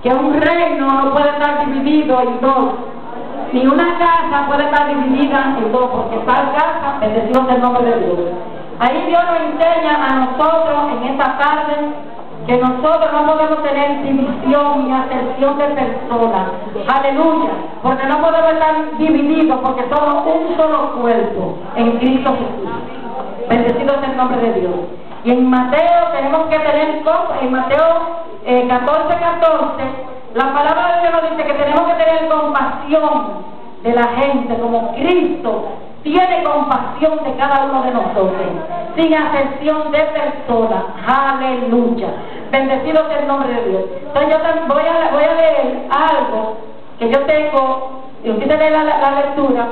que un reino no puede estar dividido en dos, ni una casa puede estar dividida en dos, porque tal casa, bendecido sea el nombre de Dios. Ahí Dios nos enseña a nosotros en esta tarde que nosotros no podemos tener división ni acepción de personas. Aleluya, porque no podemos estar divididos, porque somos un solo cuerpo en Cristo Jesús. Bendecido sea el nombre de Dios. Y en Mateo tenemos que tener, en Mateo 14:14, la palabra de Dios nos dice que tenemos que tener compasión de la gente, como Cristo tiene compasión de cada uno de nosotros, sin acepción de personas. Aleluya. Bendecido sea el nombre de Dios. Entonces yo voy a leer algo que yo tengo, y usted tiene la lectura,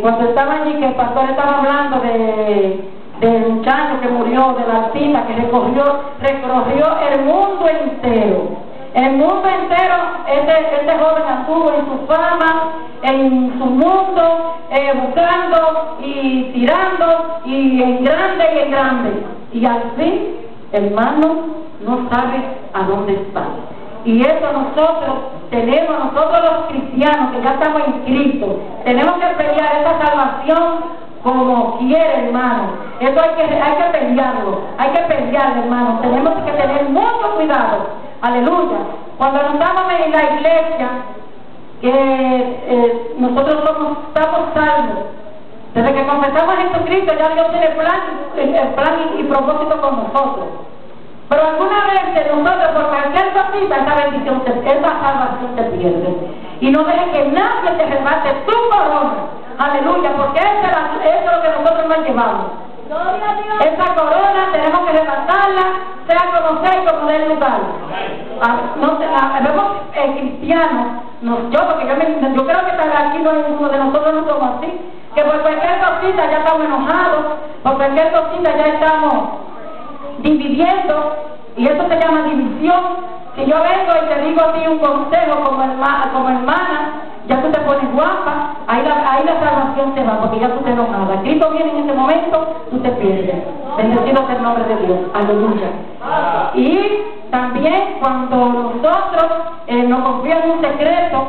cuando estaba allí, que el pastor estaba hablando del muchacho que murió, de la artista que recorrió el mundo entero. El mundo entero, este joven anduvo en su fama, en su mundo, buscando y tirando, y en grande. Y al fin, hermano, no sabe a dónde está. Y eso nosotros los cristianos que ya estamos en Cristo, tenemos que pelear esa salvación como quiere, hermano. Eso hay que pelearlo, hermano. Tenemos que tener mucho cuidado. Aleluya. Cuando nos estamos en la iglesia, que nosotros estamos salvos. Desde que confesamos a Jesucristo, ya Dios tiene plan y propósito con nosotros. Pero alguna vez nosotros, por cualquier cosita, esa salvación se pierde. Y no dejes que nadie te rebate tu corona. Aleluya, porque eso es lo que nosotros nos llevamos. Esa corona tenemos que arrebatarla, sea como sea y como dé el lugar. Vemos cristianos, yo creo que aquí no hay ninguno de nosotros no somos así, que por cualquier cosita ya estamos enojados, por cualquier cosita ya estamos dividiendo, y eso se llama división. Si yo vengo y te digo a ti un consejo como hermana, ya tú te pones guapa, ahí la salvación se va, porque ya tú te enojas. Cristo viene en ese momento, tú te pierdes. Bendecido sea el nombre de Dios. Aleluya. Y también cuando nosotros nos confiamos en un secreto,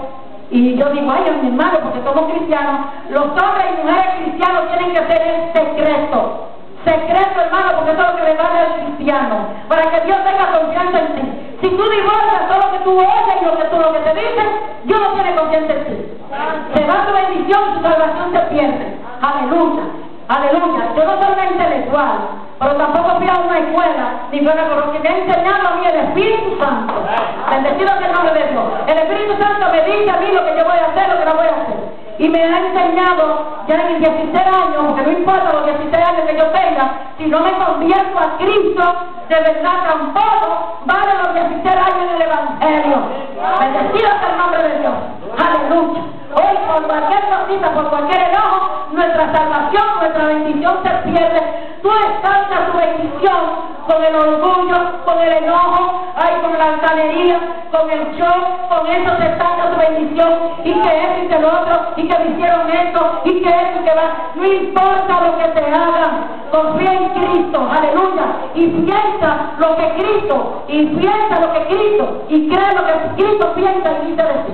y yo digo, ay, mi hermano, porque somos cristianos, los hombres y mujeres cristianos tienen que ser en secreto. Secreto, hermano, porque eso es lo que le vale al cristiano, para que Dios tenga confianza en ti. Si tú divorcias todo lo que tú oyes y lo que te dicen, Dios no tiene confianza en ti. Se va tu bendición, tu salvación se pierde. Aleluya, aleluya. Yo no soy una intelectual, pero tampoco fui a una escuela, ni fui a una, porque me ha enseñado a mí el Espíritu Santo. Bendecido sea el nombre de Dios. El Espíritu Santo me dice a mí lo que yo voy a hacer, lo que no voy a hacer. Y me ha enseñado ya en mis 16 años, porque no importa los 16 años que yo tenga, si no me convierto a Cristo, de verdad tampoco vale los 16 años en el Evangelio. Bendecido sea el nombre de Dios. Aleluya. Hoy por cualquier cosita, por cualquier enojo, nuestra salvación, nuestra bendición se pierde. Tú estancas tu bendición con el orgullo, con el enojo, con la altanería, con el yo, con eso se estanca tu bendición, y que eso y que lo otro, y que me hicieron esto, y que eso y que va. No importa lo que te hagan, confía en Cristo, aleluya, y piensa lo que Cristo, y cree lo que Cristo piensa y dice de ti.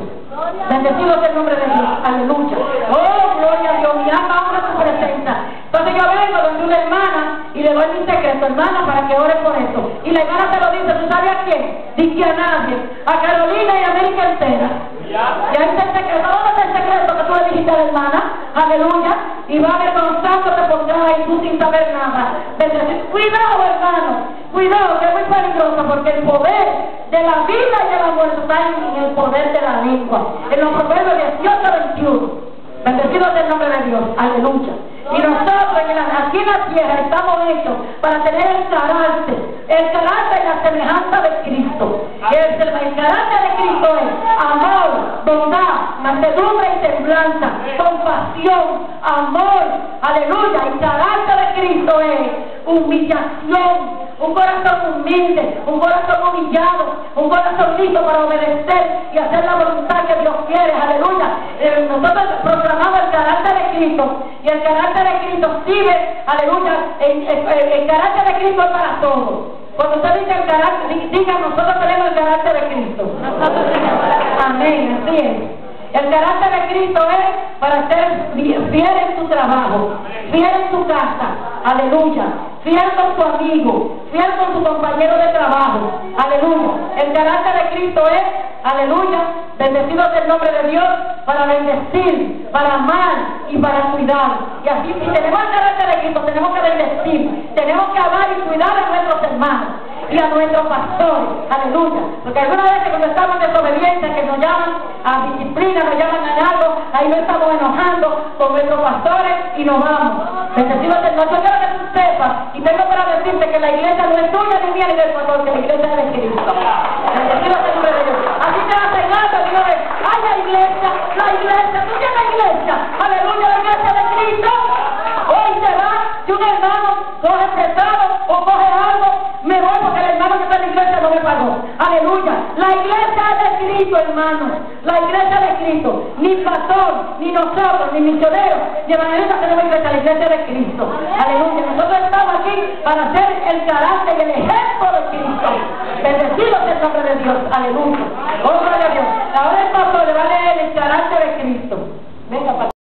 Bendecido sea el nombre de Dios, aleluya. Oh, gloria a Dios, mi alma honra tu presencia. Entonces yo vengo donde una hermana y le doy mi secreto, hermana, para que ore por esto. Y la hermana te lo dice, ¿tú sabes a quién? Dice a nadie, a Carolina y a América entera. Y ahí está el secreto. ¿Dónde está el secreto que tú le dijiste a la hermana? Aleluya. Y va avergonzándote por nada y tú sin saber nada. Cuidado, hermano. Cuidado, que es muy peligroso, porque el poder de la vida y de la muerte está en el poder de la lengua. En los Proverbios 18-21. Bendecido sea el nombre de Dios. Aleluya. Y nosotros aquí en la tierra estamos hechos para tener el carácter y la semejanza de Cristo. El carácter de Cristo es amor, bondad, mansedumbre y templanza, compasión, amor, aleluya. El carácter de Cristo es humillación, un corazón humilde, un corazón humillado, un corazón listo para obedecer y hacer la voluntad que Dios quiere, aleluya. Nosotros proclamamos el carácter de Cristo, y el carácter de Cristo sirve, aleluya, el carácter de Cristo es para todos. Cuando usted dice el carácter, diga, nosotros tenemos el carácter de Cristo. Amén, así es. El carácter de Cristo es para ser fiel en tu trabajo, fiel en tu casa, aleluya, fiel con tu amigo, fiel con tu compañero de trabajo, aleluya. El carácter de Cristo es, aleluya, bendecido sea el nombre de Dios, para bendecir, para amar y para cuidar. Y así, si tenemos el carácter de Cristo, tenemos que bendecir, tenemos que amar y cuidar a nuestros hermanos y a nuestros pastores, aleluya, porque algunas veces cuando estamos en desobediencia, que nos llaman a disciplina, nos llaman a algo, ahí nos estamos enojando con nuestros pastores y nos vamos. Bendecido sea el nombre. Yo quiero que tú sepas, y tengo para decirte que la iglesia no es tuya ni mía ni del pastor, que la iglesia es de Cristo. Bendecido sea el nombre de Dios. Así te vas pegando y dices, ay, la iglesia, tú tienes la iglesia, aleluya, la iglesia de Cristo. Hoy se va, si un hermano coge prestado o coge algo, me voy porque el hermano que está en la iglesia no me pagó. Aleluya. La iglesia es de Cristo, hermano. La iglesia de Cristo. Ni pastor, ni nosotros, ni misioneros, ni evangelistas tenemos iglesia. La iglesia de Cristo. Aleluya. Nosotros estamos aquí para ser el carácter y el ejemplo de Cristo. Bendecido sea el nombre de Dios. Aleluya.